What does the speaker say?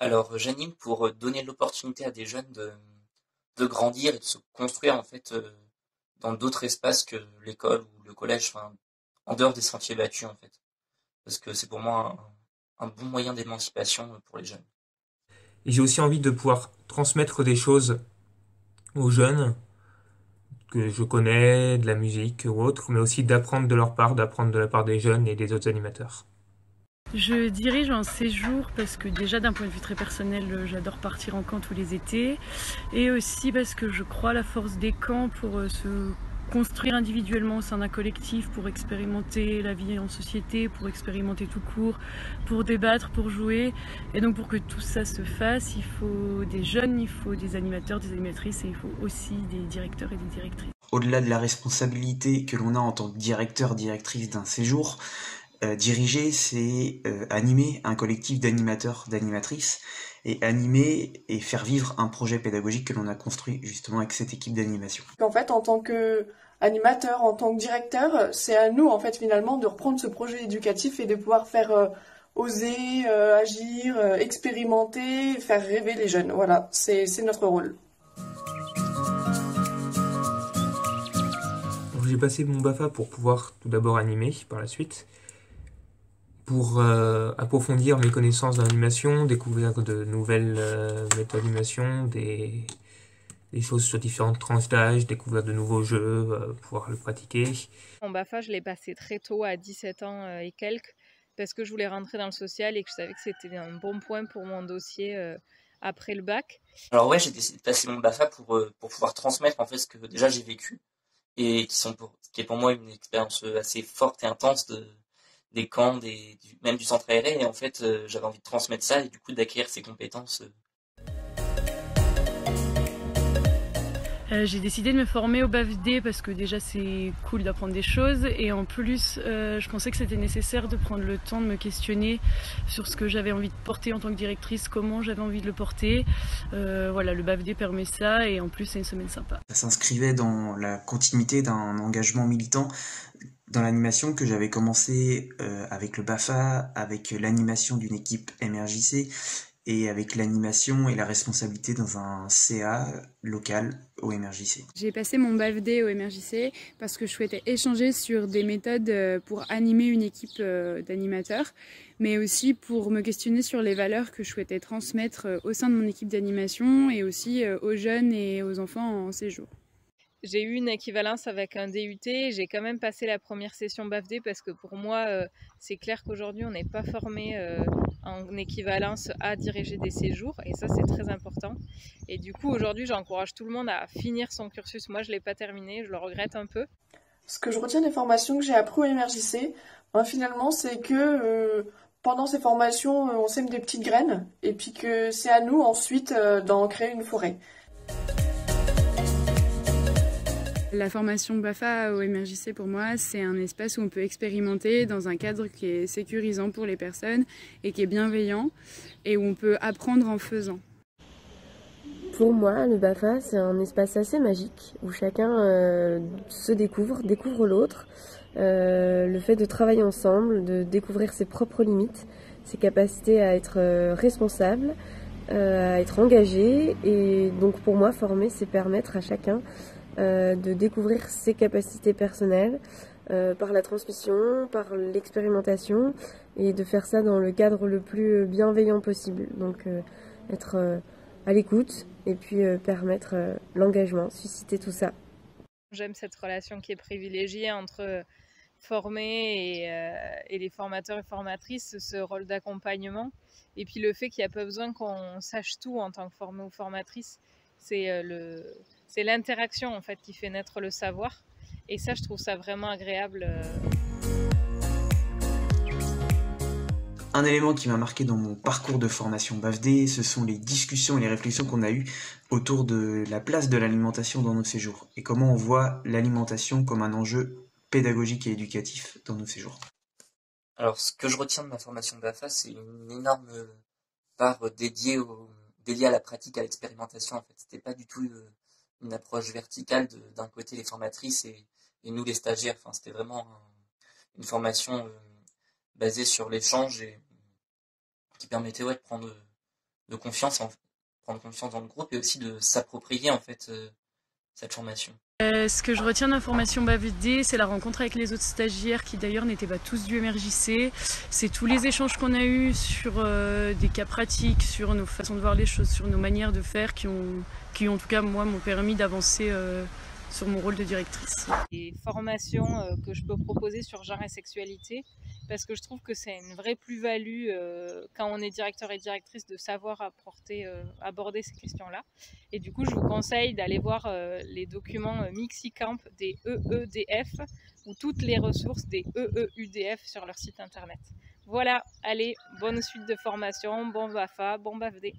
Alors, j'anime pour donner l'opportunité à des jeunes de grandir et de se construire en fait dans d'autres espaces que l'école ou le collège, enfin, en dehors des sentiers battus en fait. Parce que c'est pour moi un bon moyen d'émancipation pour les jeunes. Et j'ai aussi envie de pouvoir transmettre des choses aux jeunes que je connais, de la musique ou autre, mais aussi d'apprendre de leur part, d'apprendre de la part des jeunes et des autres animateurs. Je dirige un séjour parce que déjà d'un point de vue très personnel, j'adore partir en camp tous les étés et aussi parce que je crois à la force des camps pour se construire individuellement au sein d'un collectif, pour expérimenter la vie en société, pour expérimenter tout court, pour débattre, pour jouer. Et donc pour que tout ça se fasse, il faut des jeunes, il faut des animateurs, des animatrices et il faut aussi des directeurs et des directrices. Au-delà de la responsabilité que l'on a en tant que directeur, directrice d'un séjour, diriger, c'est animer un collectif d'animateurs, d'animatrices, et animer et faire vivre un projet pédagogique que l'on a construit justement avec cette équipe d'animation. En fait, en tant que animateur, en tant que directeur, c'est à nous en fait finalement de reprendre ce projet éducatif et de pouvoir faire oser, agir, expérimenter, faire rêver les jeunes. Voilà, c'est notre rôle. Donc, j'ai passé mon BAFA pour pouvoir tout d'abord animer par la suite, pour approfondir mes connaissances d'animation, découvrir de nouvelles méthodes d'animation, des choses sur différentes tranches d'âge, découvrir de nouveaux jeux, pouvoir le pratiquer. Mon BAFA, je l'ai passé très tôt, à 17 ans et quelques, parce que je voulais rentrer dans le social et que je savais que c'était un bon point pour mon dossier après le bac. Alors ouais, j'ai décidé de passer mon BAFA pour pouvoir transmettre en fait ce que déjà j'ai vécu et qui est pour moi une expérience assez forte et intense des camps, même du centre aéré. Et en fait, j'avais envie de transmettre ça et du coup d'acquérir ces compétences. J'ai décidé de me former au BAFD parce que déjà c'est cool d'apprendre des choses et en plus je pensais que c'était nécessaire de prendre le temps de me questionner sur ce que j'avais envie de porter en tant que directrice, comment j'avais envie de le porter. Voilà, le BAFD permet ça et en plus c'est une semaine sympa. Ça s'inscrivait dans la continuité d'un engagement militant dans l'animation que j'avais commencé avec le BAFA, avec l'animation d'une équipe MRJC et avec l'animation et la responsabilité dans un CA local au MRJC. J'ai passé mon BAFD au MRJC parce que je souhaitais échanger sur des méthodes pour animer une équipe d'animateurs, mais aussi pour me questionner sur les valeurs que je souhaitais transmettre au sein de mon équipe d'animation et aussi aux jeunes et aux enfants en séjour. J'ai eu une équivalence avec un DUT, j'ai quand même passé la première session BAFD parce que pour moi, c'est clair qu'aujourd'hui, on n'est pas formé en équivalence à diriger des séjours et ça, c'est très important. Et du coup, aujourd'hui, j'encourage tout le monde à finir son cursus. Moi, je ne l'ai pas terminé, je le regrette un peu. Ce que je retiens des formations que j'ai appris au MRJC, finalement, c'est que pendant ces formations, on sème des petites graines et puis que c'est à nous ensuite d'en créer une forêt. La formation BAFA au MRJC pour moi, c'est un espace où on peut expérimenter dans un cadre qui est sécurisant pour les personnes et qui est bienveillant et où on peut apprendre en faisant. Pour moi, le BAFA, c'est un espace assez magique où chacun se découvre l'autre. Le fait de travailler ensemble, de découvrir ses propres limites, ses capacités à être responsable, à être engagé. Et donc pour moi, former, c'est permettre à chacun de découvrir ses capacités personnelles par la transmission, par l'expérimentation et de faire ça dans le cadre le plus bienveillant possible. Donc être à l'écoute et puis permettre l'engagement, susciter tout ça. J'aime cette relation qui est privilégiée entre formés et les formateurs et formatrices, ce rôle d'accompagnement. Et puis le fait qu'il n'y a pas besoin qu'on sache tout en tant que formé ou formatrice, c'est l'interaction en fait qui fait naître le savoir. Et ça, je trouve ça vraiment agréable. Un élément qui m'a marqué dans mon parcours de formation BAFD, ce sont les discussions et les réflexions qu'on a eues autour de la place de l'alimentation dans nos séjours et comment on voit l'alimentation comme un enjeu pédagogique et éducatif dans nos séjours. Alors, ce que je retiens de ma formation BAFA, c'est une énorme part dédiée à la pratique, à l'expérimentation. En fait, c'était pas du tout une approche verticale d'un côté les formatrices et nous les stagiaires. Enfin, c'était vraiment une formation basée sur l'échange et qui permettait de prendre confiance, prendre confiance dans le groupe et aussi de s'approprier en fait cette formation. Ce que je retiens d'information BAFD, c'est la rencontre avec les autres stagiaires qui d'ailleurs n'étaient pas tous du MRJC. C'est tous les échanges qu'on a eus sur des cas pratiques, sur nos façons de voir les choses, sur nos manières de faire qui en tout cas moi m'ont permis d'avancer sur mon rôle de directrice. Les formations que je peux proposer sur genre et sexualité, parce que je trouve que c'est une vraie plus-value quand on est directeur et directrice de savoir aborder ces questions-là. Et du coup, je vous conseille d'aller voir les documents Mixicamp des EEDF ou toutes les ressources des EEUDF sur leur site internet. Voilà, allez, bonne suite de formation, bon BAFA, bon BAFD.